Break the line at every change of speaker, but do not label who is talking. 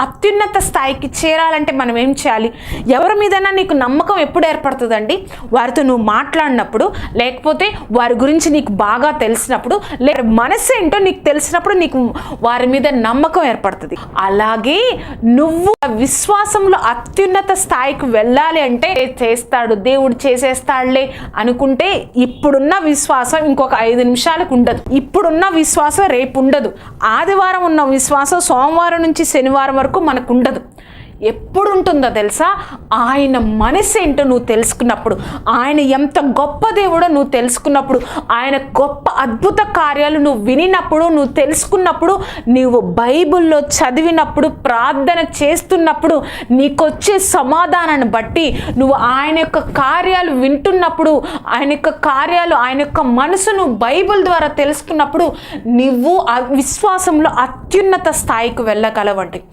అత్యున్నత స్థాయికి చేరాలంటే మనం ఏం చేయాలి? ఎవరి మీదైనా నీకు నమ్మకం ఎప్పుడు ఏర్పడుతుందండి? వారితో నువ్వు మాట్లాడినప్పుడు, లేకపోతే వారి గురించి నీకు బాగా తెలిసినప్పుడు, లేక మనసు ఏంటో నీకు తెలిసినప్పుడు నీకు వారి మీద నమ్మకం ఏర్పడుతుంది. అలాగే నువ్వు విశ్వాసంలో అత్యున్నత స్థాయికి వెళ్ళాలి అంటే చేస్తాడు, దేవుడు చేసేస్తాడులే అనుకుంటే ఇప్పుడున్న విశ్వాసం ఇంకొక 5 నిమిషాలకు ఉండదు. ఇప్పుడున్న విశ్వాసం రేపు ఉండదు. ఆదివారం ఉన్న విశ్వాసం సోమవారం నుంచి శనివారం వరకు మనకు ఉండదు. ఎప్పుడు ఉంటుందో తెలుసా? ఆయన మనసు ఏంటో నువ్వు తెలుసుకున్నప్పుడు, ఆయన ఎంత గొప్ప దేవుడో నువ్వు తెలుసుకున్నప్పుడు, ఆయన గొప్ప అద్భుత కార్యాలు నువ్వు వినినప్పుడు, నువ్వు తెలుసుకున్నప్పుడు, నువ్వు బైబిల్లో చదివినప్పుడు, ప్రార్థన చేస్తున్నప్పుడు నీకొచ్చే సమాధానాన్ని బట్టి, నువ్వు ఆయన యొక్క కార్యాలు వింటున్నప్పుడు, ఆయన యొక్క కార్యాలు, ఆయన యొక్క మనసును బైబిల్ ద్వారా తెలుసుకున్నప్పుడు నువ్వు విశ్వాసంలో అత్యున్నత స్థాయికి వెళ్ళగలవండి.